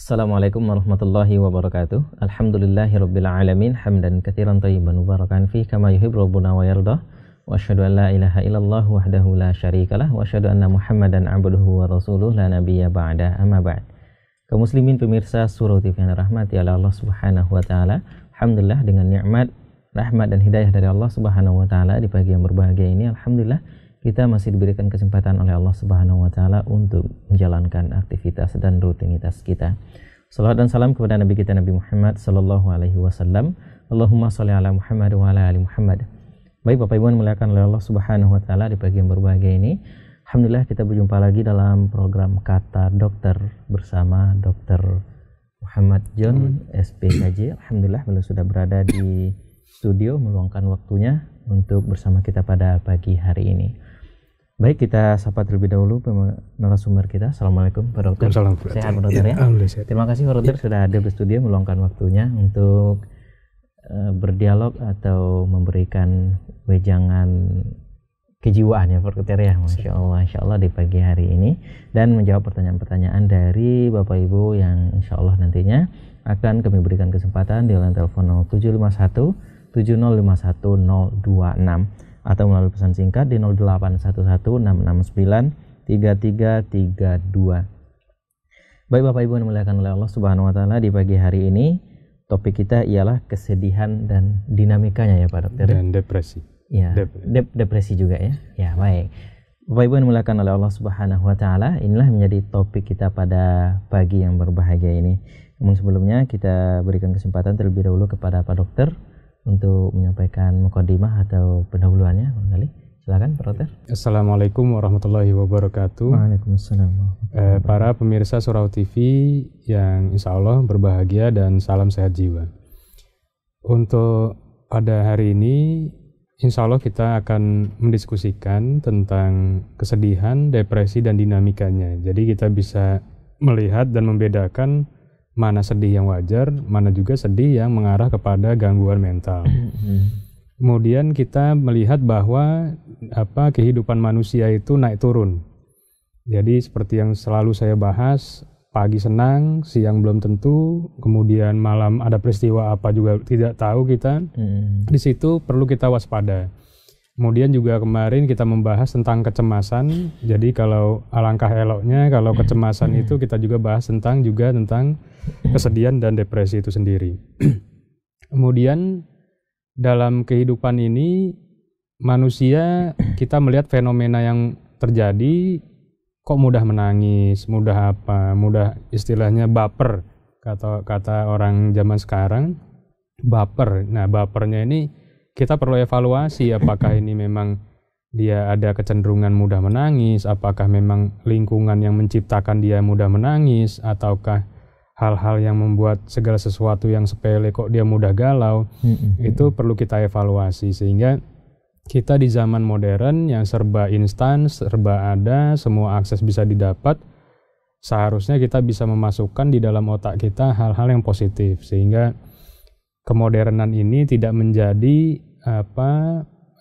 Assalamualaikum warahmatullahi wabarakatuh. Alhamdulillahirabbil alamin hamdan katsiran thayyiban mubarakan fi kama yuhibbu rabbuna wa yarda. Wa asyhadu an la ilaha illallah wahdahu la syarikalah wa asyhadu anna Muhammadan abduhu wa rasuluh la nabiyya ba'da amma ba'd. Kaum muslimin pemirsa Surau TV yang dirahmati oleh Allah Subhanahu wa taala. Alhamdulillah dengan nikmat, rahmat dan hidayah dari Allah Subhanahu wa taala di pagi yang berbahagia ini, alhamdulillah kita masih diberikan kesempatan oleh Allah Subhanahu wa taala untuk menjalankan aktivitas dan rutinitas kita. Salawat dan salam kepada Nabi kita Nabi Muhammad sallallahu alaihi wasallam. Allahumma shalli ala Muhammad wa ala ali Muhammad. Baik Bapak Ibu yang dimuliakan oleh Allah Subhanahu wa taala, di pagi yang berbahagia ini, alhamdulillah kita berjumpa lagi dalam program Kata Dokter bersama Dr. Muhammad John SPKJ. Alhamdulillah beliau sudah berada di studio meluangkan waktunya untuk bersama kita pada pagi hari ini. Baik, kita sapa terlebih dahulu narasumber kita. Assalamualaikum Pak Dokter. Sehat Pak Dokter ya? Terima kasih Pak Dokter sudah hadir di studio meluangkan waktunya untuk berdialog atau memberikan wejangan kejiwaan ya Pak Dokter ya. Masya Allah di pagi hari ini, dan menjawab pertanyaan-pertanyaan dari Bapak Ibu yang insya Allah nantinya akan kami berikan kesempatan di line telepon 0751 7051 026 atau melalui pesan singkat di 081166933332. Baik Bapak Ibu yang dimuliakan oleh Allah Subhanahu wa taala, di pagi hari ini topik kita ialah kesedihan dan dinamikanya ya Pak Dokter. Dan depresi. Ya, depresi juga ya. Ya, baik. Bapak Ibu yang dimuliakan oleh Allah Subhanahu wa taala, inilah menjadi topik kita pada pagi yang berbahagia ini. Namun sebelumnya kita berikan kesempatan terlebih dahulu kepada Pak Dokter untuk menyampaikan mukadimah atau pendahuluannya. Silakan Pak Dokter. Assalamualaikum warahmatullahi wabarakatuh. Waalaikumsalam. Para pemirsa Surau TV yang insya Allah berbahagia dan salam sehat jiwa. Untuk pada hari ini insya Allah kita akan mendiskusikan tentang kesedihan, depresi dan dinamikanya. Jadi kita bisa melihat dan membedakan mana sedih yang wajar, mana juga sedih yang mengarah kepada gangguan mental. Kemudian kita melihat bahwa kehidupan manusia itu naik turun. Jadi seperti yang selalu saya bahas, pagi senang, siang belum tentu, kemudian malam ada peristiwa apa juga tidak tahu kita. Di situ perlu kita waspada. Kemudian juga kemarin kita membahas tentang kecemasan. Jadi kalau alangkah eloknya kalau kecemasan itu kita juga bahas tentang kesedihan dan depresi itu sendiri. Kemudian dalam kehidupan ini manusia, kita melihat fenomena yang terjadi, kok mudah menangis, mudah istilahnya baper, kata orang zaman sekarang, baper. Nah, bapernya ini kita perlu evaluasi, apakah ini memang dia ada kecenderungan mudah menangis, apakah memang lingkungan yang menciptakan dia mudah menangis, ataukah hal-hal yang membuat segala sesuatu yang sepele kok dia mudah galau. Itu perlu kita evaluasi, sehingga kita di zaman modern yang serba instan, serba ada, semua akses bisa didapat, seharusnya kita bisa memasukkan di dalam otak kita hal-hal yang positif, sehingga kemodernan ini tidak menjadi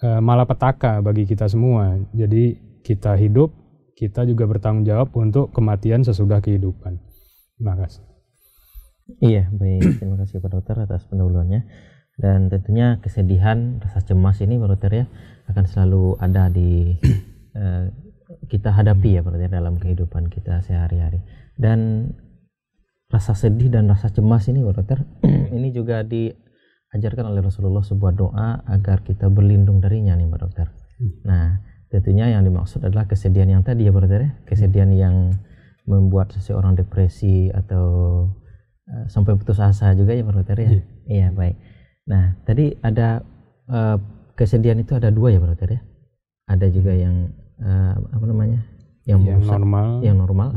malapetaka bagi kita semua. Jadi kita hidup, kita juga bertanggung jawab untuk kematian sesudah kehidupan. Terima kasih. Iya, baik. Terima kasih Pak Dokter atas pendahuluannya. Dan tentunya kesedihan, rasa cemas ini Pak Dokter ya akan selalu ada di kita hadapi ya Pak Dokter dalam kehidupan kita sehari-hari. Dan rasa sedih dan rasa cemas ini Pak Dokter ini juga diajarkan oleh Rasulullah sebuah doa agar kita berlindung darinya nih Pak Dokter. Nah, tentunya yang dimaksud adalah kesedihan yang tadi ya Pak Dokter ya, kesedihan yang membuat seseorang depresi atau sampai putus asa juga ya Pak Dokter ya. Iya, baik. Nah, tadi ada kesedihan itu ada dua ya Pak Dokter ya. Ada juga yang yang normal,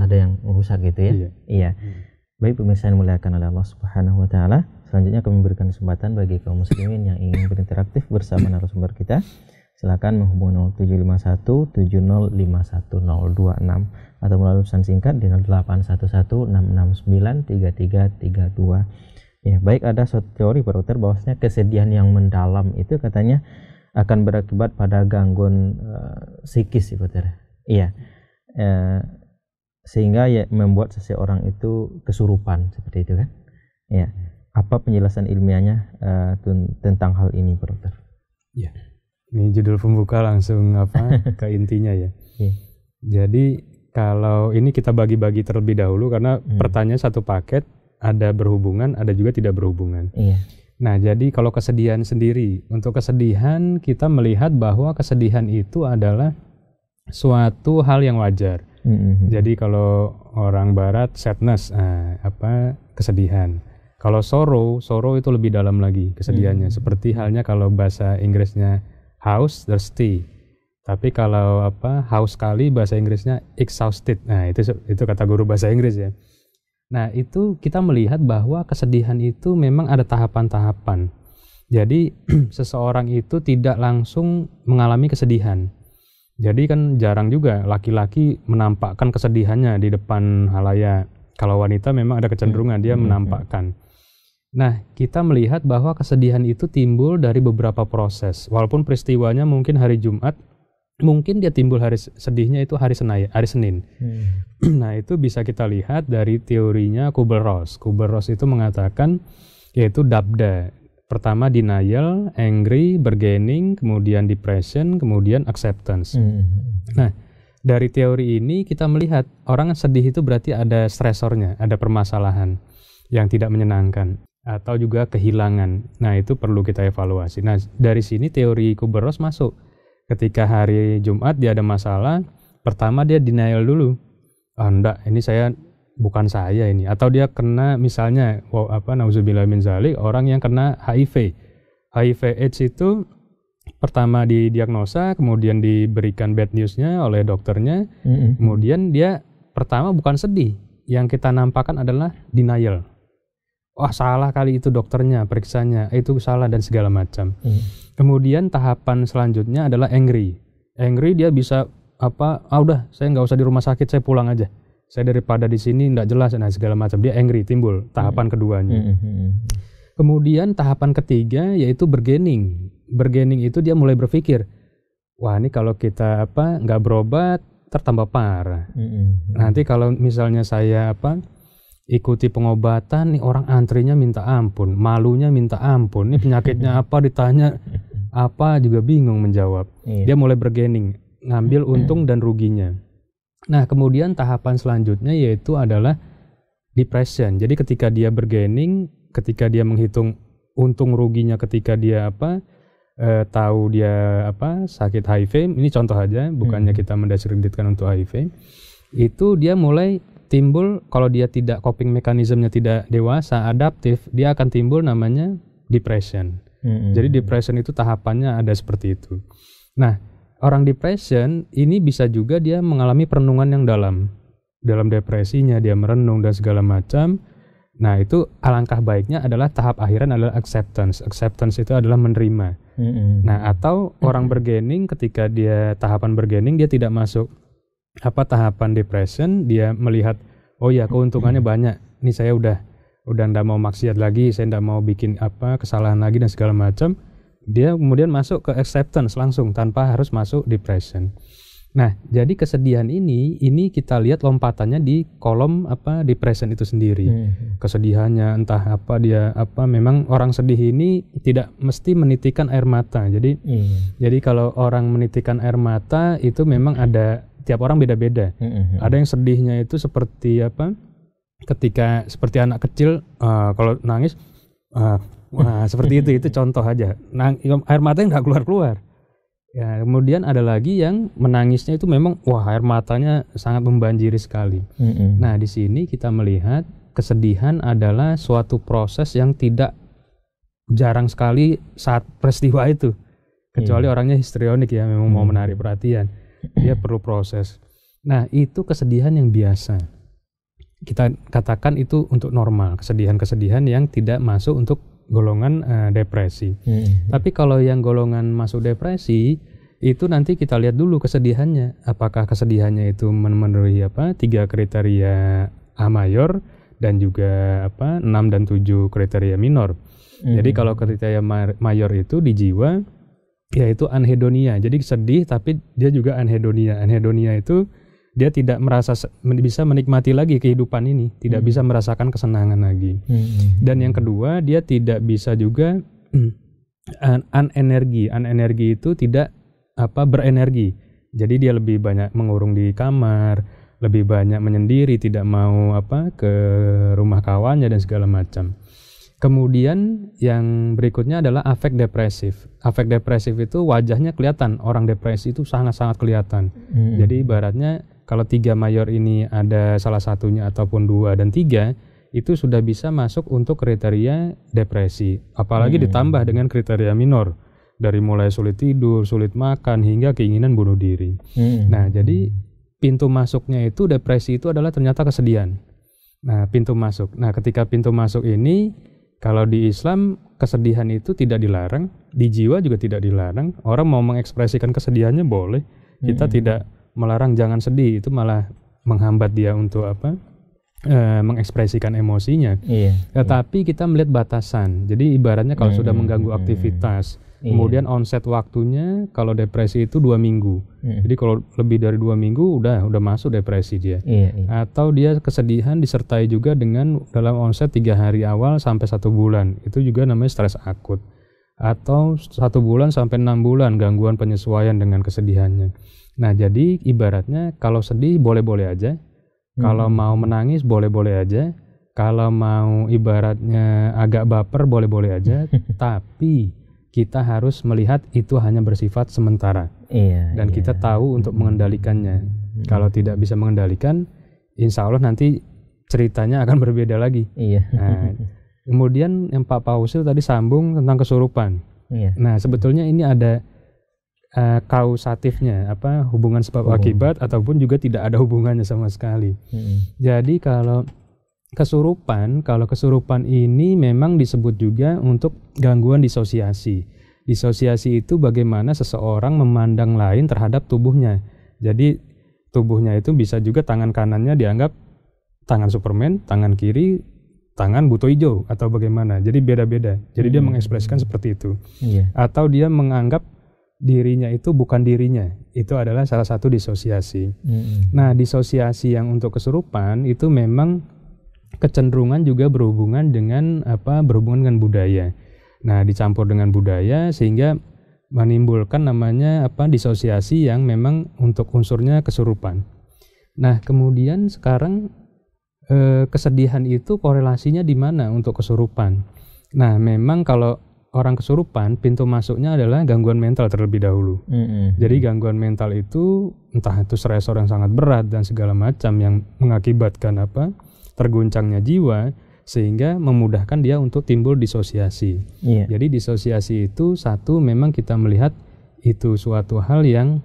ada yang merusak gitu ya. Iya. Baik pemirsa yang dimuliakan oleh Allah Subhanahu wa taala, selanjutnya kami memberikan kesempatan bagi kaum muslimin yang ingin berinteraktif bersama narasumber kita. Silakan menghubungi 0751 7051 026 atau melalui pesan singkat di 081166933332. Ya, baik, ada suatu teori Pak Dokter bahwasanya kesedihan yang mendalam itu katanya akan berakibat pada gangguan psikis Pak Dokter. Iya. sehingga ya membuat seseorang itu kesurupan seperti itu kan. Ya. Apa penjelasan ilmiahnya tentang hal ini, Pak Dokter? Ya. Ini judul pembuka langsung ke intinya ya. Ya. Jadi kalau ini kita bagi-bagi terlebih dahulu karena pertanyaan satu paket, ada berhubungan, ada juga tidak berhubungan. Iya. Nah, jadi kalau kesedihan sendiri, untuk kesedihan kita melihat bahwa kesedihan itu adalah suatu hal yang wajar. Jadi kalau orang barat sadness, kesedihan. Kalau sorrow itu lebih dalam lagi kesedihannya. Seperti halnya kalau bahasa Inggrisnya house, thirsty. Tapi kalau haus sekali bahasa Inggrisnya exhausted. Nah, itu kata guru bahasa Inggris ya. Nah, itu kita melihat bahwa kesedihan itu memang ada tahapan-tahapan. Jadi seseorang itu tidak langsung mengalami kesedihan. Jadi kan jarang juga laki-laki menampakkan kesedihannya di depan halayak. Kalau wanita memang ada kecenderungan dia menampakkan. Nah, kita melihat bahwa kesedihan itu timbul dari beberapa proses. Walaupun peristiwanya mungkin hari Jumat, mungkin dia timbul hari sedihnya itu hari Senin. Nah, itu bisa kita lihat dari teorinya Kubler-Ross. Kubler-Ross itu mengatakan yaitu dabda. Pertama denial, angry, bargaining, kemudian depression, kemudian acceptance. Nah, dari teori ini kita melihat orang sedih itu berarti ada stresornya, ada permasalahan yang tidak menyenangkan atau juga kehilangan. Nah, itu perlu kita evaluasi. Nah, dari sini teori Kubler-Ross masuk. Ketika hari Jumat dia ada masalah, pertama dia denial dulu. Enggak, ini bukan saya ini. Atau dia kena misalnya nauzubillah min zalik, orang yang kena HIV AIDS itu pertama didiagnosa, kemudian diberikan bad newsnya oleh dokternya, kemudian dia pertama bukan sedih, yang kita nampakkan adalah denial. Wah, salah kali itu dokternya, periksanya itu salah dan segala macam. Kemudian tahapan selanjutnya adalah angry dia bisa udah saya nggak usah di rumah sakit, saya pulang aja, saya daripada di sini nggak jelas, nah segala macam, dia angry, timbul tahapan keduanya. Kemudian tahapan ketiga yaitu bargaining itu dia mulai berpikir, wah ini kalau kita nggak berobat tertambah parah. Nanti kalau misalnya saya ikuti pengobatan nih, orang antrinya minta ampun, malunya minta ampun, ini penyakitnya apa, ditanya apa juga bingung menjawab. Dia mulai bargaining, ngambil untung dan ruginya. Nah, kemudian tahapan selanjutnya yaitu adalah depression. Jadi ketika dia bargaining, ketika dia menghitung untung ruginya, ketika dia tahu dia sakit HIV, ini contoh aja, bukannya kita mendiskreditkan untuk HIV, itu dia mulai timbul, kalau dia tidak coping mekanismenya tidak dewasa, adaptif, dia akan timbul namanya depression. Jadi depression itu tahapannya ada seperti itu. Nah, orang depression ini bisa juga dia mengalami perenungan yang dalam depresinya, dia merenung dan segala macam. Nah, itu alangkah baiknya adalah tahap akhiran adalah acceptance. Acceptance itu adalah menerima. Nah, atau orang bargaining, ketika dia tahapan bargaining dia tidak masuk tahapan depression, dia melihat oh ya keuntungannya banyak. Ini saya udah enggak mau maksiat lagi, saya enggak mau bikin kesalahan lagi dan segala macam. Dia kemudian masuk ke acceptance langsung tanpa harus masuk depression. Nah, jadi kesedihan ini kita lihat lompatannya di kolom depression itu sendiri. Kesedihannya entah memang orang sedih ini tidak mesti menitikan air mata. Jadi kalau orang menitikan air mata itu memang ada, tiap orang beda-beda. Ada yang sedihnya itu seperti ketika seperti anak kecil kalau nangis seperti itu contoh aja. Air matanya nggak keluar. Ya, kemudian ada lagi yang menangisnya itu memang air matanya sangat membanjiri sekali. Nah, di sini kita melihat kesedihan adalah suatu proses yang tidak jarang sekali saat peristiwa itu. Kecuali orangnya histrionik ya, memang mau menarik perhatian. Dia perlu proses. Nah, itu kesedihan yang biasa. Kita katakan itu untuk normal, kesedihan-kesedihan yang tidak masuk untuk golongan depresi. Tapi kalau yang golongan masuk depresi, itu nanti kita lihat dulu kesedihannya. Apakah kesedihannya itu memenuhi 3 kriteria A mayor dan juga 6 dan 7 kriteria minor. Jadi kalau kriteria mayor itu di jiwa yaitu anhedonia. Jadi sedih tapi dia juga anhedonia. Anhedonia itu dia tidak bisa menikmati lagi kehidupan ini, tidak bisa merasakan kesenangan lagi. Dan yang kedua, dia tidak bisa juga unenergi itu tidak berenergi. Jadi dia lebih banyak mengurung di kamar, lebih banyak menyendiri, tidak mau ke rumah kawannya dan segala macam. Kemudian yang berikutnya adalah afek depresif. Afek depresif itu wajahnya kelihatan, orang depresi itu sangat-sangat kelihatan. Jadi ibaratnya kalau 3 mayor ini ada salah satunya ataupun 2 dan 3, itu sudah bisa masuk untuk kriteria depresi. Apalagi ditambah dengan kriteria minor, dari mulai sulit tidur, sulit makan, hingga keinginan bunuh diri. Nah, jadi pintu masuknya itu depresi itu adalah ternyata kesedihan. Nah, pintu masuk. Nah, ketika pintu masuk ini, kalau di Islam kesedihan itu tidak dilarang, di jiwa juga tidak dilarang. Orang mau mengekspresikan kesedihannya boleh. Kita tidak melarang jangan sedih, itu malah menghambat dia untuk mengekspresikan emosinya. Tetapi kita melihat batasan. Jadi ibaratnya kalau sudah mengganggu aktivitas, kemudian onset waktunya kalau depresi itu 2 minggu. Jadi kalau lebih dari 2 minggu udah masuk depresi dia. Atau dia kesedihan disertai juga dengan dalam onset 3 hari awal sampai 1 bulan. Itu juga namanya stres akut. Atau 1 bulan sampai 6 bulan gangguan penyesuaian dengan kesedihannya. Nah, jadi ibaratnya kalau sedih boleh-boleh aja. Kalau mau menangis boleh-boleh aja. Kalau mau ibaratnya agak baper boleh-boleh aja. Tapi kita harus melihat itu hanya bersifat sementara. Dan kita tahu untuk mengendalikannya. Kalau tidak bisa mengendalikan, insya Allah nanti ceritanya akan berbeda lagi. Nah, kemudian yang Pak Pausil tadi sambung tentang kesurupan. Nah, sebetulnya ini ada kausatifnya, hubungan sebab akibat, ataupun juga tidak ada hubungannya sama sekali. Jadi kalau kesurupan ini memang disebut juga untuk gangguan disosiasi. Disosiasi itu bagaimana seseorang memandang lain terhadap tubuhnya. Jadi tubuhnya itu bisa juga tangan kanannya dianggap tangan Superman, tangan kiri tangan buto hijau, atau bagaimana. Jadi beda-beda. Jadi dia mengekspresikan seperti itu. Atau dia menganggap dirinya itu bukan dirinya. Itu adalah salah satu disosiasi. Nah, disosiasi yang untuk kesurupan itu memang kecenderungan juga berhubungan dengan budaya. Nah, dicampur dengan budaya sehingga menimbulkan namanya disosiasi yang memang untuk unsurnya kesurupan. Nah, kemudian sekarang kesedihan itu korelasinya di mana untuk kesurupan? Nah, memang kalau orang kesurupan, pintu masuknya adalah gangguan mental terlebih dahulu. Jadi gangguan mental itu entah itu stresor yang sangat berat dan segala macam yang mengakibatkan terguncangnya jiwa, sehingga memudahkan dia untuk timbul disosiasi. Jadi disosiasi itu satu, memang kita melihat itu suatu hal yang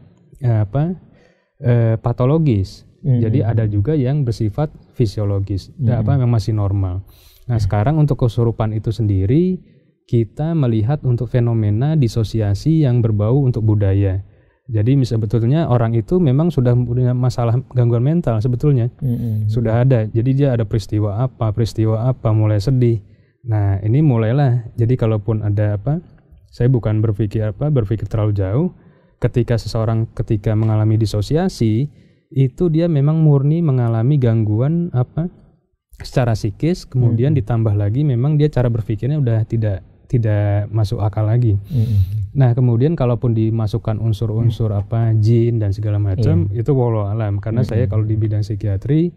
patologis. Jadi ada juga yang bersifat fisiologis, yang masih normal. Nah, sekarang untuk kesurupan itu sendiri kita melihat untuk fenomena disosiasi yang berbau untuk budaya. Jadi sebetulnya orang itu memang sudah punya masalah gangguan mental sebetulnya. Sudah ada. Jadi dia ada peristiwa apa, mulai sedih. Nah, ini mulailah. Jadi kalaupun ada saya bukan berpikir terlalu jauh. Ketika seseorang mengalami disosiasi, itu dia memang murni mengalami gangguan secara psikis, kemudian ditambah lagi memang dia cara berpikirnya udah tidak masuk akal lagi. Nah, kemudian kalaupun dimasukkan unsur-unsur jin dan segala macam, itu wallahu alam. Karena saya kalau di bidang psikiatri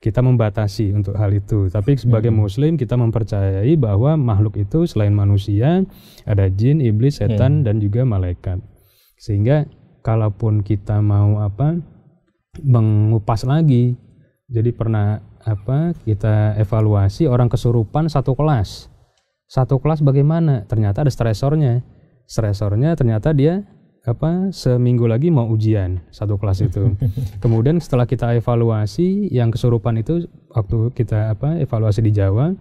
kita membatasi untuk hal itu. Tapi sebagai muslim kita mempercayai bahwa makhluk itu selain manusia ada jin, iblis, setan dan juga malaikat. Sehingga kalaupun kita mau mengupas lagi, jadi pernah kita evaluasi orang kesurupan satu kelas bagaimana? Ternyata ada stresornya ternyata dia seminggu lagi mau ujian satu kelas itu. Kemudian setelah kita evaluasi yang kesurupan itu, waktu kita evaluasi di Jawa,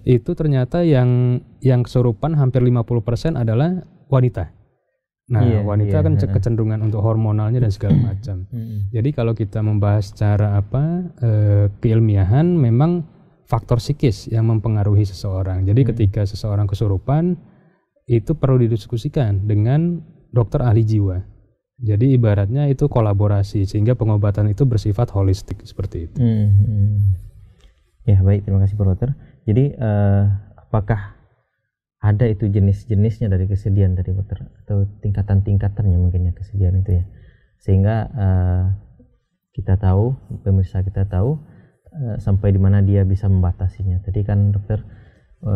itu ternyata yang kesurupan hampir 50% adalah wanita. Nah, wanita kan kecenderungan untuk hormonalnya dan segala macam. Jadi kalau kita membahas secara keilmiahan, memang faktor psikis yang mempengaruhi seseorang. Jadi ketika seseorang kesurupan, itu perlu didiskusikan dengan dokter ahli jiwa. Jadi ibaratnya itu kolaborasi sehingga pengobatan itu bersifat holistik seperti itu. Ya baik, terima kasih Pak Dokter. Jadi apakah ada itu jenis-jenisnya dari kesedihan tadi Dokter, atau tingkatan-tingkatannya mungkin ya kesedihan itu ya, sehingga kita tahu, pemirsa kita tahu sampai di mana dia bisa membatasinya. Tadi kan Dokter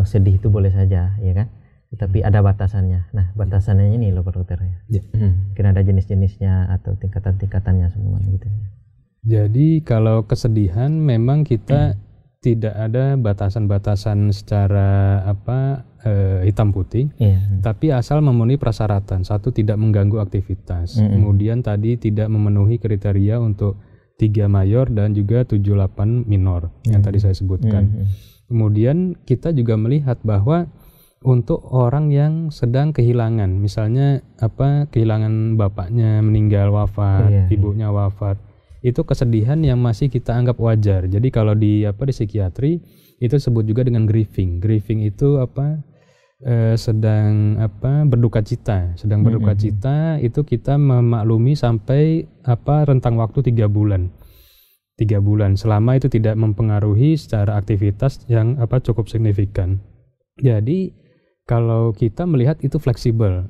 sedih itu boleh saja ya kan, tetapi ada batasannya. Nah batasannya ini loh Pak Dokter ya. Mungkin ada jenis-jenisnya atau tingkatan-tingkatannya semua gitu ya. Jadi kalau kesedihan memang kita tidak ada batasan-batasan secara hitam putih, tapi asal memenuhi prasaratan. Satu, tidak mengganggu aktivitas. Kemudian tadi tidak memenuhi kriteria untuk 3 mayor dan juga 7-8 minor yang tadi saya sebutkan. Kemudian kita juga melihat bahwa untuk orang yang sedang kehilangan, misalnya kehilangan bapaknya meninggal wafat, ibunya wafat, itu kesedihan yang masih kita anggap wajar. Jadi kalau di psikiatri itu sebut juga dengan grieving. Grieving itu sedang berduka cita. Sedang berduka cita itu kita memaklumi sampai rentang waktu 3 bulan. 3 bulan selama itu tidak mempengaruhi secara aktivitas yang cukup signifikan. Jadi kalau kita melihat itu fleksibel.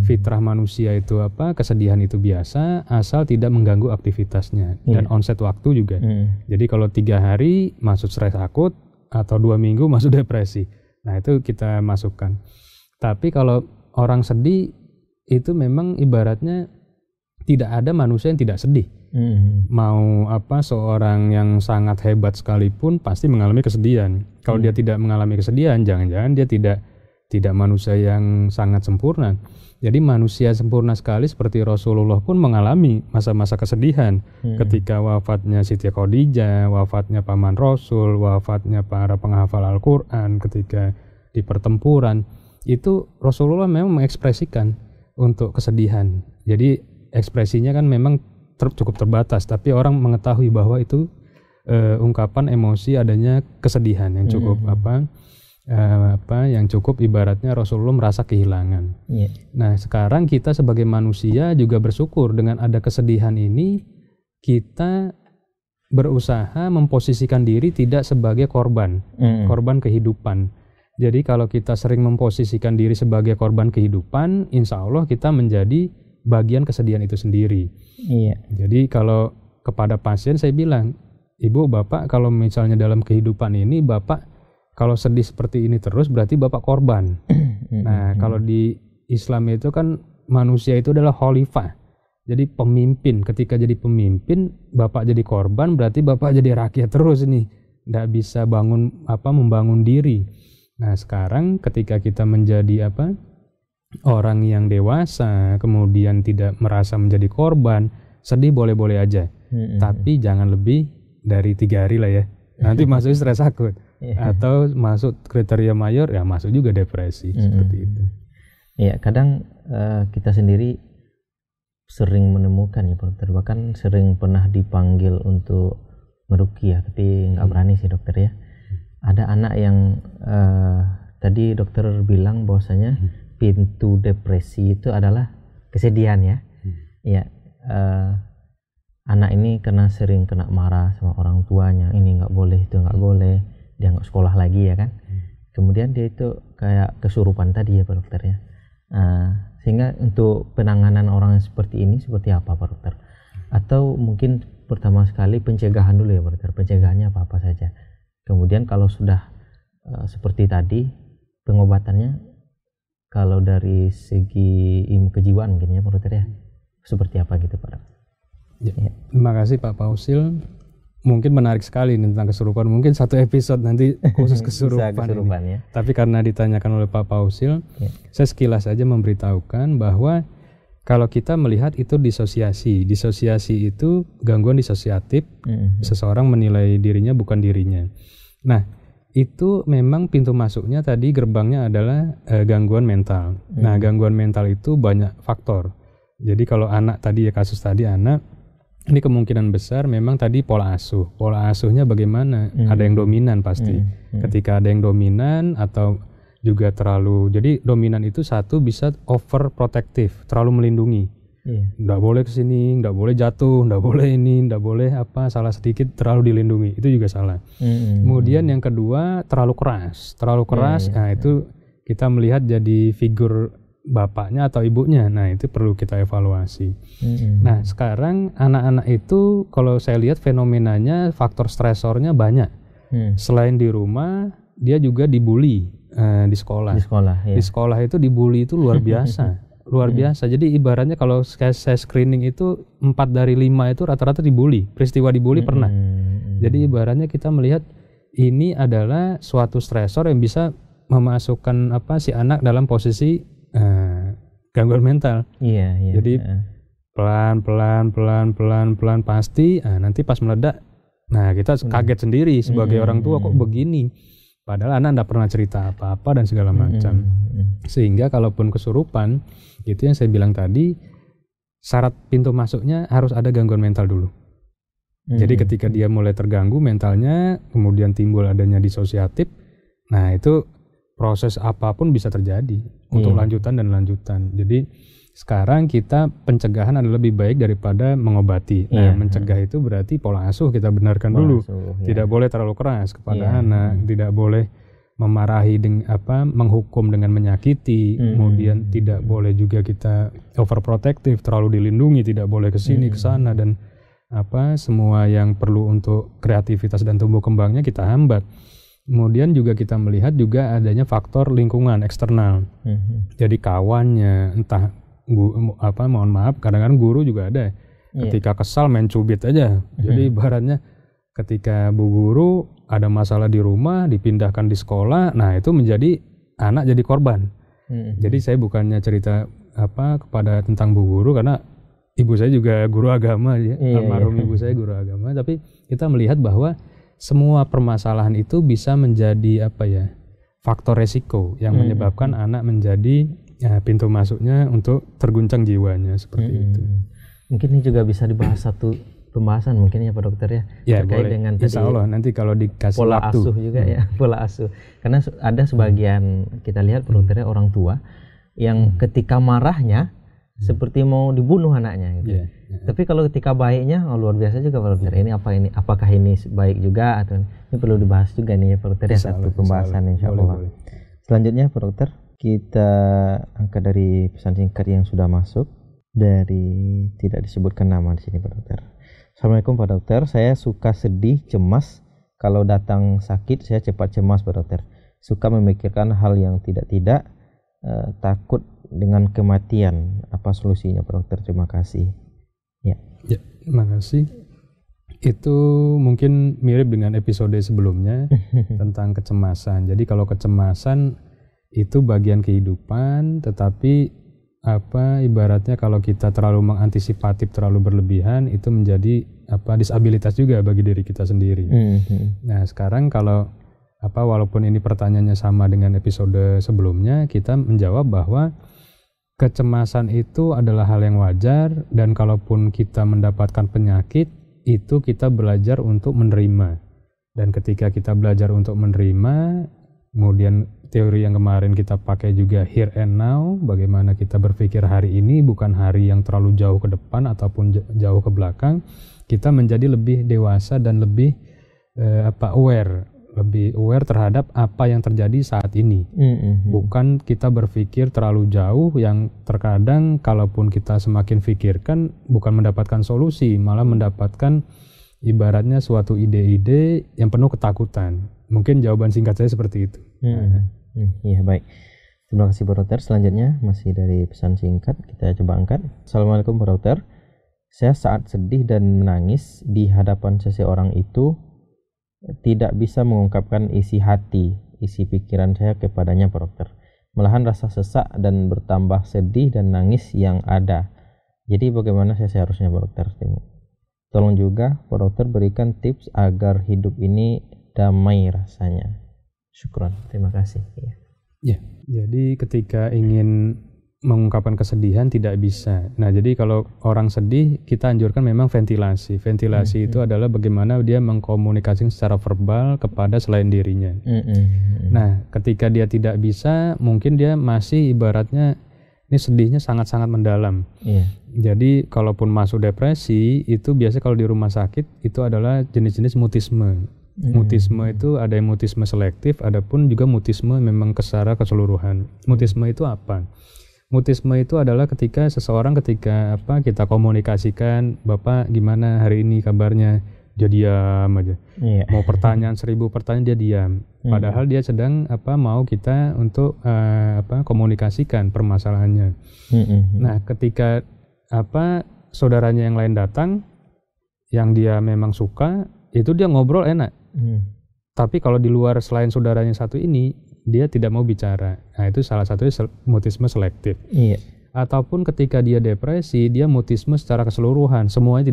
Fitrah manusia itu kesedihan itu biasa asal tidak mengganggu aktivitasnya dan onset waktu juga. Jadi kalau 3 hari masuk stres akut atau 2 minggu masuk depresi, nah itu kita masukkan. Tapi kalau orang sedih itu memang ibaratnya tidak ada manusia yang tidak sedih. Mau seorang yang sangat hebat sekalipun pasti mengalami kesedihan. Kalau dia tidak mengalami kesedihan, jangan-jangan dia tidak manusia yang sangat sempurna. Jadi manusia sempurna sekali seperti Rasulullah pun mengalami masa-masa kesedihan. Ketika wafatnya Siti Khadijah, wafatnya paman Rasul, wafatnya para penghafal Al-Quran, ketika di pertempuran, itu Rasulullah memang mengekspresikan untuk kesedihan. Jadi ekspresinya kan memang cukup terbatas, tapi orang mengetahui bahwa itu ungkapan emosi adanya kesedihan yang cukup yang cukup ibaratnya Rasulullah merasa kehilangan. Nah sekarang kita sebagai manusia juga bersyukur dengan ada kesedihan ini, kita berusaha memposisikan diri tidak sebagai korban kehidupan. Jadi kalau kita sering memposisikan diri sebagai korban kehidupan, insya Allah kita menjadi bagian kesedihan itu sendiri. Jadi kalau kepada pasien saya bilang, Ibu, Bapak kalau misalnya dalam kehidupan ini Bapak kalau sedih seperti ini terus berarti Bapak korban. Nah, kalau di Islam itu kan manusia itu adalah khalifah. Jadi pemimpin. Ketika jadi pemimpin, Bapak jadi korban, berarti Bapak jadi rakyat terus nih. Nggak bisa membangun diri. Nah, sekarang ketika kita menjadi orang yang dewasa, kemudian tidak merasa menjadi korban, sedih boleh-boleh aja. Tapi jangan lebih dari 3 hari lah ya. Nanti masuk stres akut. Atau masuk kriteria mayor, ya masuk juga depresi seperti itu. Iya, kadang kita sendiri sering menemukan ya dokter, bahkan sering pernah dipanggil untuk meruqyah, tapi nggak berani sih dokter ya. Ada anak yang tadi dokter bilang bahwasanya pintu depresi itu adalah kesedihan ya. Iya, anak ini karena sering kena marah sama orang tuanya, ini nggak boleh, itu nggak boleh. Dia nggak sekolah lagi ya kan, kemudian dia itu kayak kesurupan tadi ya Pak Dokter ya. Sehingga untuk penanganan orang yang seperti ini seperti apa Pak Dokter? Atau mungkin pertama sekali pencegahan dulu ya Pak Dokter, pencegahannya apa saja, kemudian kalau sudah seperti tadi pengobatannya, kalau dari segi ilmu kejiwaan mungkin ya Pak Dokter ya, seperti apa gitu Pak Dokter? Ya. Terima kasih Pak Pausil. Mungkin menarik sekali tentang kesurupan, mungkin 1 episode nanti khusus kesurupan ya. Tapi karena ditanyakan oleh Pak Pausil, saya sekilas saja memberitahukan bahwa kalau kita melihat itu disosiasi itu gangguan disosiatif, seseorang menilai dirinya bukan dirinya. Nah itu memang pintu masuknya tadi, gerbangnya adalah gangguan mental. Nah gangguan mental itu banyak faktor. Jadi kalau anak tadi ya, kasus tadi anak, ini kemungkinan besar memang tadi pola asuhnya bagaimana, ada yang dominan pasti. Ketika ada yang dominan atau juga terlalu, jadi dominan itu satu bisa overprotective, terlalu melindungi. Nggak boleh kesini, nggak boleh jatuh, nggak boleh ini, nggak boleh apa, salah sedikit terlalu dilindungi, itu juga salah. Kemudian yang kedua terlalu keras, nah itu kita melihat jadi figur bapaknya atau ibunya, nah itu perlu kita evaluasi. Nah sekarang anak-anak itu kalau saya lihat fenomenanya faktor stresornya banyak. Selain di rumah, dia juga dibully di sekolah. Di sekolah itu dibully itu luar biasa. Luar biasa. Jadi ibaratnya kalau saya screening itu 4 dari 5 itu rata-rata dibully. Peristiwa dibully pernah. Jadi ibaratnya kita melihat ini adalah suatu stresor yang bisa memasukkan si anak dalam posisi gangguan mental. Jadi pelan pasti nanti pas meledak, nah kita kaget sendiri sebagai orang tua, kok begini. Padahal anak tidak pernah cerita apa-apa dan segala macam. Sehingga kalaupun kesurupan, itu yang saya bilang tadi, syarat pintu masuknya harus ada gangguan mental dulu. Jadi ketika dia mulai terganggu mentalnya, kemudian timbul adanya disosiatif, nah itu proses apapun bisa terjadi untuk lanjutan dan lanjutan. Jadi sekarang kita pencegahan adalah lebih baik daripada mengobati. Nah, mencegah itu berarti pola asuh kita benarkan dulu. Tidak boleh terlalu keras kepada anak, tidak boleh memarahi menghukum dengan menyakiti. Kemudian tidak boleh juga kita overprotective, terlalu dilindungi, tidak boleh ke sini ke sana, dan semua yang perlu untuk kreativitas dan tumbuh kembangnya kita hambat. Kemudian juga kita melihat juga adanya faktor lingkungan eksternal. Jadi kawannya, entah mohon maaf, kadang-kadang guru juga ada. Ketika kesal main cubit aja. Jadi ibaratnya ketika bu guru ada masalah di rumah, dipindahkan di sekolah, nah itu menjadi anak jadi korban. Jadi saya bukannya cerita kepada tentang bu guru, karena ibu saya juga guru agama ya. Almarhum ibu saya guru agama, tapi kita melihat bahwa semua permasalahan itu bisa menjadi faktor resiko yang menyebabkan anak menjadi pintu masuknya untuk terguncang jiwanya seperti itu. Mungkin ini juga bisa dibahas satu pembahasan mungkin ya Pak Dokter ya terkait boleh. dengan Insya Allah nanti kalau dikasih pola waktu. asuh juga ya, pola asuh. Karena ada sebagian kita lihat Pak Dokter ya, orang tua yang ketika marahnya seperti mau dibunuh anaknya gitu. Tapi kalau ketika baiknya luar biasa juga Pak Dokter. Ini apakah ini baik juga atau ini perlu dibahas juga nih ya Pak Dokter ya, satu pembahasan insya Allah. Selanjutnya Pak Dokter, kita angkat dari pesan singkat yang sudah masuk dari tidak disebutkan nama di sini Pak Dokter. Assalamualaikum Pak Dokter, saya suka sedih, cemas. Kalau datang sakit saya cepat cemas Pak Dokter. Suka memikirkan hal yang tidak-tidak, takut dengan kematian. Apa solusinya Pak Dokter? Terima kasih. Ya, terima kasih. Itu mungkin mirip dengan episode sebelumnya tentang kecemasan. Jadi kalau kecemasan itu bagian kehidupan, tetapi ibaratnya kalau kita terlalu mengantisipatif, terlalu berlebihan, itu menjadi disabilitas juga bagi diri kita sendiri. Nah sekarang kalau walaupun ini pertanyaannya sama dengan episode sebelumnya, kita menjawab bahwa kecemasan itu adalah hal yang wajar, dan kalaupun kita mendapatkan penyakit, itu kita belajar untuk menerima. Dan ketika kita belajar untuk menerima, kemudian teori yang kemarin kita pakai juga here and now, bagaimana kita berpikir hari ini bukan hari yang terlalu jauh ke depan ataupun jauh ke belakang, kita menjadi lebih dewasa dan lebih lebih aware terhadap apa yang terjadi saat ini. Bukan kita berpikir terlalu jauh yang terkadang kalaupun kita semakin pikirkan bukan mendapatkan solusi, malah mendapatkan ibaratnya suatu ide-ide yang penuh ketakutan. Mungkin jawaban singkat saya seperti itu. Iya, baik. Terima kasih Pak Dokter. Selanjutnya masih dari pesan singkat, kita coba angkat. Assalamualaikum Pak Dokter. Saya saat sedih dan menangis di hadapan seseorang itu tidak bisa mengungkapkan isi hati, isi pikiran saya kepadanya Pak Dokter. Malahan rasa sesak dan bertambah sedih dan nangis yang ada. Jadi bagaimana saya seharusnya Pak Dokter? Tolong juga Pak Dokter berikan tips agar hidup ini damai rasanya. Syukron, terima kasih. Ya, jadi ketika ingin mengungkapkan kesedihan tidak bisa. Nah, jadi kalau orang sedih, kita anjurkan memang ventilasi. Ventilasi itu adalah bagaimana dia mengkomunikasikan secara verbal kepada selain dirinya. Nah, ketika dia tidak bisa, mungkin dia masih ibaratnya ini sedihnya sangat-sangat mendalam. Jadi kalaupun masuk depresi itu biasanya kalau di rumah sakit itu adalah jenis-jenis mutisme. Mutisme itu ada yang mutisme selektif, ada pun juga mutisme memang secara keseluruhan. Mutisme itu apa? Mutisme itu adalah ketika seseorang kita komunikasikan, Bapak gimana hari ini kabarnya, dia diam aja. Mau pertanyaan 1000 pertanyaan dia diam. Padahal dia sedang mau kita untuk komunikasikan permasalahannya. Nah, ketika saudaranya yang lain datang, yang dia memang suka, itu dia ngobrol enak. Tapi kalau di luar selain saudaranya satu ini, dia tidak mau bicara. Nah, itu salah satunya mutisme selektif. Ataupun ketika dia depresi, dia mutisme secara keseluruhan. Semuanya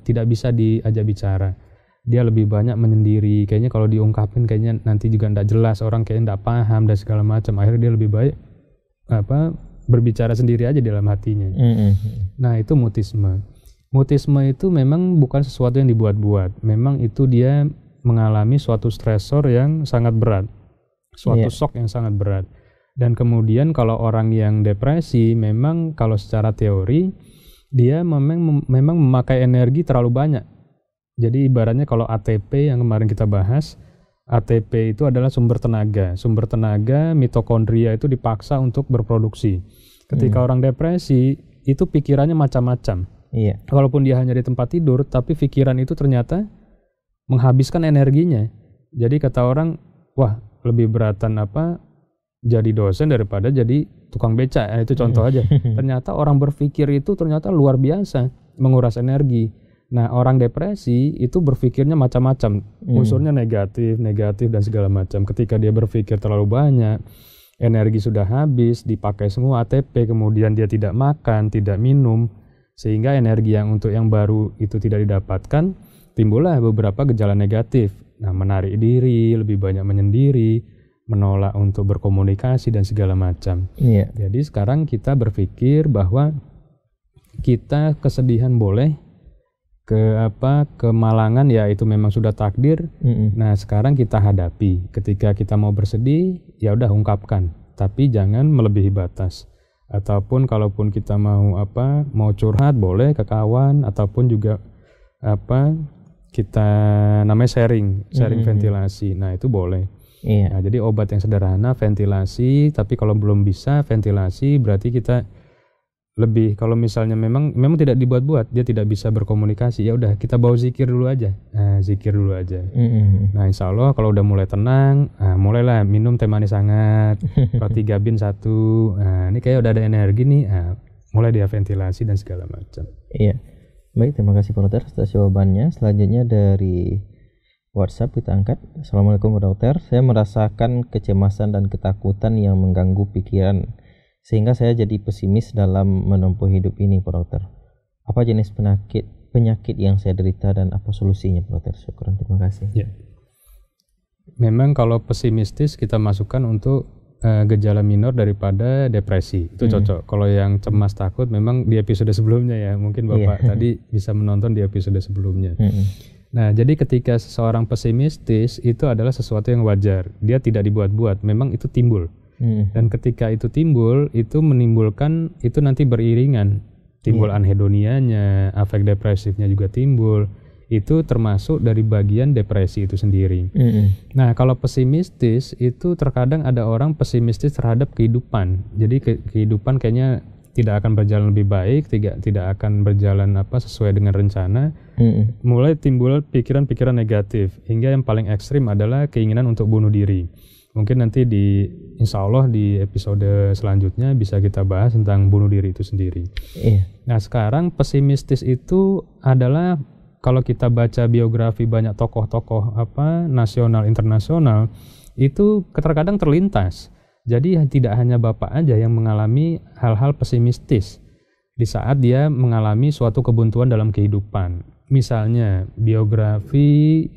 tidak bisa diajak bicara. Dia lebih banyak menyendiri. Kayaknya kalau diungkapin kayaknya nanti juga tidak jelas, orang kayaknya tidak paham dan segala macam. Akhirnya dia lebih baik berbicara sendiri aja dalam hatinya. Nah, itu mutisme. Mutisme itu memang bukan sesuatu yang dibuat-buat. Memang itu dia mengalami suatu stresor yang sangat berat. Suatu shock yang sangat berat. Dan kemudian kalau orang yang depresi, memang kalau secara teori, dia memang memakai energi terlalu banyak. Jadi ibaratnya kalau ATP yang kemarin kita bahas, ATP itu adalah sumber tenaga. Sumber tenaga mitokondria itu dipaksa untuk berproduksi. Ketika orang depresi, itu pikirannya macam-macam. Walaupun dia hanya di tempat tidur, tapi pikiran itu ternyata menghabiskan energinya. Jadi kata orang, wah lebih beratan jadi dosen daripada jadi tukang becak. Itu contoh aja. Ternyata orang berpikir itu ternyata luar biasa menguras energi. Nah, orang depresi itu berpikirnya macam-macam. Unsurnya negatif dan segala macam. Ketika dia berpikir terlalu banyak, energi sudah habis, dipakai semua ATP, kemudian dia tidak makan, tidak minum, sehingga energi yang untuk yang baru itu tidak didapatkan, timbullah beberapa gejala negatif. Nah, menarik diri, lebih banyak menyendiri, menolak untuk berkomunikasi dan segala macam. Jadi sekarang kita berpikir bahwa kita kesedihan boleh, kemalangan ya itu memang sudah takdir. Nah, sekarang kita hadapi. Ketika kita mau bersedih, ya udah ungkapkan, tapi jangan melebihi batas. Ataupun kalaupun kita mau curhat boleh ke kawan, ataupun juga kita namanya sharing ventilasi. Nah, itu boleh. Nah, jadi obat yang sederhana ventilasi, tapi kalau belum bisa ventilasi berarti kita lebih, kalau misalnya memang tidak dibuat-buat, dia tidak bisa berkomunikasi, ya udah kita bawa zikir dulu aja. Nah, zikir dulu aja. Nah, insya Allah kalau udah mulai tenang, mulailah minum teh manis hangat, roti gabin 1. Nah, ini kayak udah ada energi nih. Mulai dia ventilasi dan segala macam. Baik, terima kasih Pak Dokter atas jawabannya. Selanjutnya dari WhatsApp kita angkat. Assalamualaikum Pak Dokter. Saya merasakan kecemasan dan ketakutan yang mengganggu pikiran, sehingga saya jadi pesimis dalam menempuh hidup ini Pak Dokter. Apa jenis penyakit yang saya derita dan apa solusinya Pak Dokter? Syukuran, terima kasih. Memang kalau pesimistis kita masukkan untuk gejala minor daripada depresi, itu cocok. Kalau yang cemas takut memang di episode sebelumnya ya, mungkin Bapak tadi bisa menonton di episode sebelumnya. Nah, jadi ketika seseorang pesimistis itu adalah sesuatu yang wajar, dia tidak dibuat-buat, memang itu timbul. Dan ketika itu timbul, itu menimbulkan, itu nanti beriringan, timbul anhedonianya, afek depresifnya juga timbul. Itu termasuk dari bagian depresi itu sendiri. Nah, kalau pesimistis itu terkadang ada orang pesimistis terhadap kehidupan. Jadi kehidupan kayaknya tidak akan berjalan lebih baik, tidak akan berjalan sesuai dengan rencana. Mulai timbul pikiran-pikiran negatif, hingga yang paling ekstrim adalah keinginan untuk bunuh diri. Mungkin nanti insya Allah di episode selanjutnya bisa kita bahas tentang bunuh diri itu sendiri. Nah, sekarang pesimistis itu adalah, kalau kita baca biografi banyak tokoh-tokoh nasional internasional, itu terkadang terlintas. Jadi tidak hanya Bapak aja yang mengalami hal-hal pesimistis di saat dia mengalami suatu kebuntuan dalam kehidupan. Misalnya biografi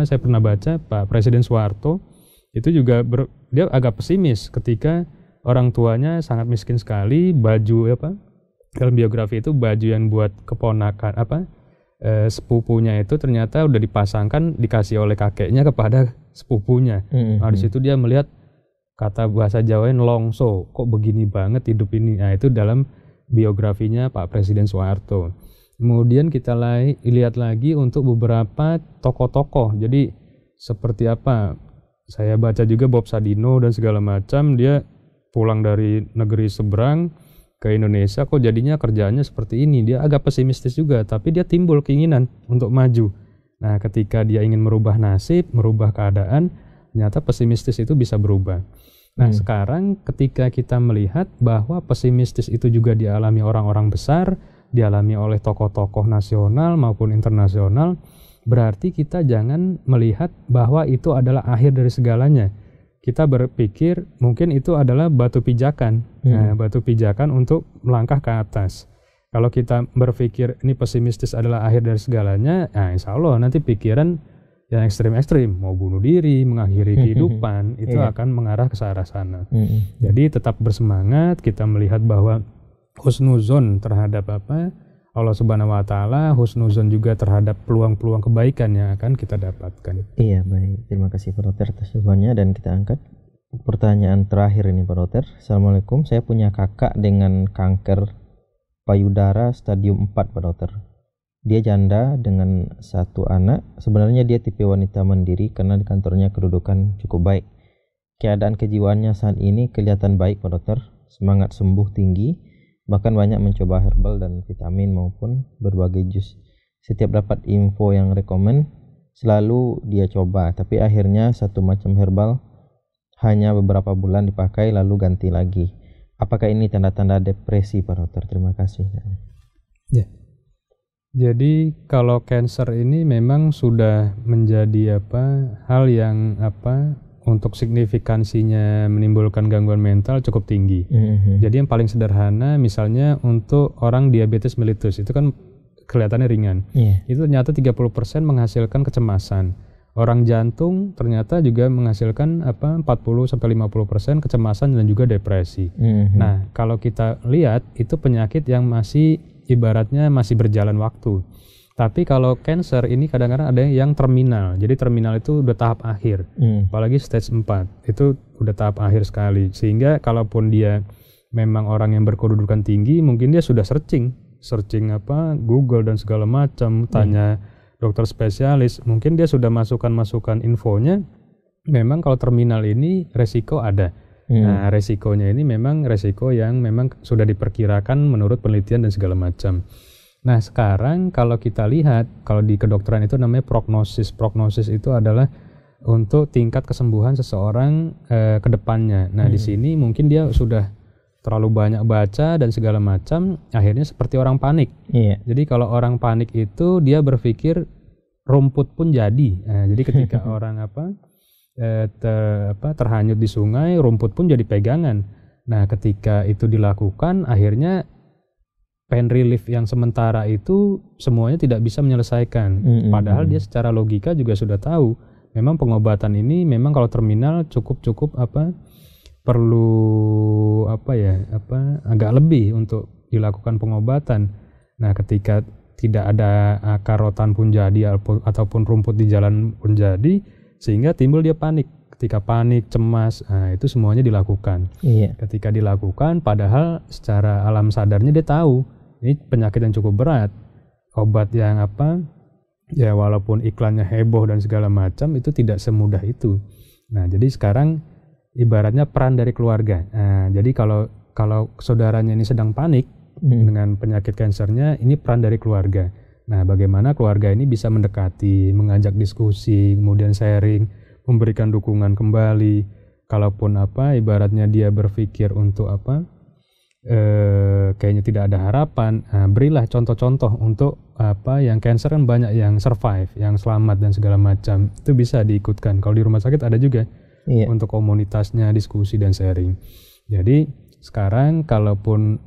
saya pernah baca Pak Presiden Soeharto, itu juga dia agak pesimis ketika orang tuanya sangat miskin sekali. Baju dalam biografi itu baju yang buat keponakan sepupunya itu ternyata udah dipasangkan, dikasih oleh kakeknya kepada sepupunya. Nah, di situ dia melihat, kata bahasa Jawa, nelongso, kok begini banget hidup ini. Nah, itu dalam biografinya Pak Presiden Soeharto. Kemudian kita lihat lagi untuk beberapa tokoh-tokoh. Jadi seperti apa? Saya baca juga Bob Sadino dan segala macam, dia pulang dari negeri seberang ke Indonesia kok jadinya kerjaannya seperti ini. Dia agak pesimistis juga, tapi dia timbul keinginan untuk maju. Nah, ketika dia ingin merubah nasib, merubah keadaan, ternyata pesimistis itu bisa berubah. Nah, sekarang ketika kita melihat bahwa pesimistis itu juga dialami orang-orang besar, dialami oleh tokoh-tokoh nasional maupun internasional, berarti kita jangan melihat bahwa itu adalah akhir dari segalanya. Kita berpikir mungkin itu adalah batu pijakan, batu pijakan untuk melangkah ke atas. Kalau kita berpikir ini pesimistis adalah akhir dari segalanya, nah insya Allah nanti pikiran yang ekstrim-ekstrim, mau bunuh diri, mengakhiri kehidupan, itu akan mengarah ke arah sana. Jadi tetap bersemangat, kita melihat bahwa husnuzon terhadap Allah Subhanahu wa Ta'ala, husnuzon juga terhadap peluang-peluang kebaikan yang akan kita dapatkan. Iya, baik. Terima kasih Pak Dokter atas jawabannya, dan kita angkat pertanyaan terakhir ini Pak Dokter. Assalamualaikum, saya punya kakak dengan kanker payudara stadium 4 Pak Dokter. Dia janda dengan 1 anak. Sebenarnya dia tipe wanita mandiri karena di kantornya kedudukan cukup baik. Keadaan kejiwaannya saat ini kelihatan baik Pak Dokter. Semangat sembuh tinggi. Bahkan banyak mencoba herbal dan vitamin maupun berbagai jus. Setiap dapat info yang rekomen, selalu dia coba. Tapi akhirnya satu macam herbal hanya beberapa bulan dipakai lalu ganti lagi. Apakah ini tanda-tanda depresi Pak Dokter? Terima kasih. Ya. Jadi kalau cancer ini memang sudah menjadi hal yang untuk signifikansinya menimbulkan gangguan mental cukup tinggi. Jadi yang paling sederhana misalnya untuk orang diabetes mellitus itu kan kelihatannya ringan. Itu ternyata 30% menghasilkan kecemasan. Orang jantung ternyata juga menghasilkan 40-50% kecemasan dan juga depresi. Nah, kalau kita lihat itu penyakit yang masih ibaratnya masih berjalan waktu. Tapi kalau cancer ini kadang-kadang ada yang terminal. Jadi terminal itu udah tahap akhir. Apalagi stage 4. Itu udah tahap akhir sekali. Sehingga kalaupun dia memang orang yang berkedudukan tinggi, mungkin dia sudah searching Google dan segala macam, tanya dokter spesialis, mungkin dia sudah masukkan infonya. Memang kalau terminal ini resiko ada. Nah, resikonya ini memang resiko yang memang sudah diperkirakan menurut penelitian dan segala macam. Nah, sekarang kalau kita lihat, kalau di kedokteran itu namanya prognosis. Prognosis itu adalah untuk tingkat kesembuhan seseorang ke depannya. Nah, di sini mungkin dia sudah terlalu banyak baca dan segala macam, akhirnya seperti orang panik. Jadi kalau orang panik itu dia berpikir rumput pun jadi. Nah, jadi ketika orang terhanyut di sungai, rumput pun jadi pegangan. Nah, ketika itu dilakukan, akhirnya pain relief yang sementara itu semuanya tidak bisa menyelesaikan. Padahal dia secara logika juga sudah tahu memang pengobatan ini memang kalau terminal cukup perlu agak lebih untuk dilakukan pengobatan. Nah, ketika tidak ada akar rotan pun jadi ataupun rumput di jalan pun jadi, sehingga timbul dia panik. Ketika panik, cemas, nah itu semuanya dilakukan. Ketika dilakukan, padahal secara alam sadarnya dia tahu ini penyakit yang cukup berat. Obat yang walaupun iklannya heboh dan segala macam, itu tidak semudah itu. Nah, jadi sekarang ibaratnya peran dari keluarga. Nah, jadi kalau saudaranya ini sedang panik dengan penyakit kansernya, ini peran dari keluarga. Nah, bagaimana keluarga ini bisa mendekati, mengajak diskusi, kemudian sharing, memberikan dukungan kembali. Kalaupun ibaratnya dia berpikir untuk kayaknya tidak ada harapan, berilah contoh-contoh untuk yang cancer kan banyak yang survive, yang selamat dan segala macam. Itu bisa diikutkan. Kalau di rumah sakit ada juga untuk komunitasnya, diskusi dan sharing. Jadi sekarang kalaupun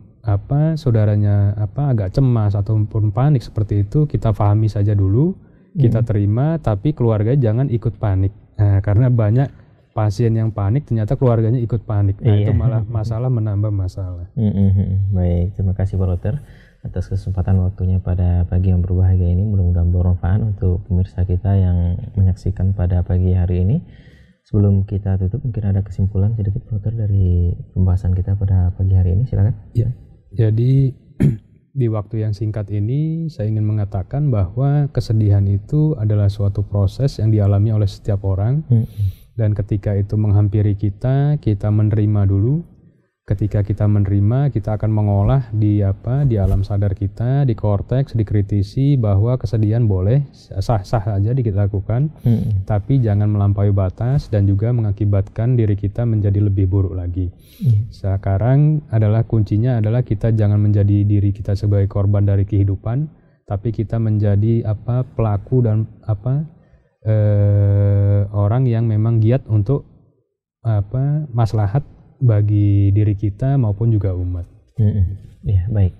saudaranya agak cemas ataupun panik seperti itu, kita pahami saja dulu, kita terima, tapi keluarga jangan ikut panik. Karena banyak pasien yang panik ternyata keluarganya ikut panik. Nah, itu malah masalah menambah masalah. Baik, terima kasih Pak Dokter atas kesempatan waktunya pada pagi yang berbahagia ini. Mudah-mudahan bermanfaat untuk pemirsa kita yang menyaksikan pada pagi hari ini. Sebelum kita tutup, mungkin ada kesimpulan sedikit Pak Dokter dari pembahasan kita pada pagi hari ini, silakan. Jadi di waktu yang singkat ini saya ingin mengatakan bahwa kesedihan itu adalah suatu proses yang dialami oleh setiap orang. Dan ketika itu menghampiri kita menerima dulu. Ketika kita menerima, kita akan mengolah di alam sadar kita, di korteks, dikritisi bahwa kesedihan boleh sah-sah aja dilakukan, tapi jangan melampaui batas dan juga mengakibatkan diri kita menjadi lebih buruk lagi. Sekarang kuncinya adalah kita jangan menjadi diri kita sebagai korban dari kehidupan, tapi kita menjadi pelaku dan orang yang memang giat untuk maslahat bagi diri kita maupun juga umat. Ya, baik.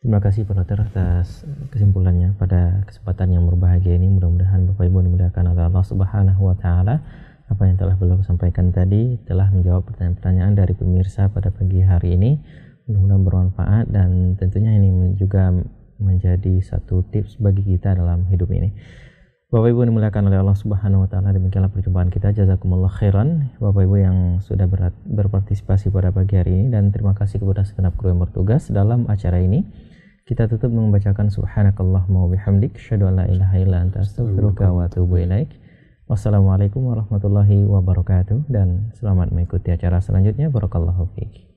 Terima kasih Pak Dokter atas kesimpulannya pada kesempatan yang berbahagia ini. Mudah-mudahan Bapak Ibu dimuliakan oleh Allah Subhanahu wa taala. Apa yang telah beliau sampaikan tadi telah menjawab pertanyaan-pertanyaan dari pemirsa pada pagi hari ini. Mudah-mudahan bermanfaat dan tentunya ini juga menjadi satu tips bagi kita dalam hidup ini. Bapak Ibu dimuliakan oleh Allah Subhanahu wa taala, demikianlah perjumpaan kita. Jazakumullah khairan Bapak Ibu yang sudah berpartisipasi pada pagi hari ini, dan terima kasih kepada segenap kru yang bertugas dalam acara ini. Kita tutup membacakan subhanakallahumma wa bihamdik asyhadu an la ilaha illa anta astaghfiruka wa atubu ilaik. Wassalamualaikum warahmatullahi wabarakatuh dan selamat mengikuti acara selanjutnya. Barakallahu fiik.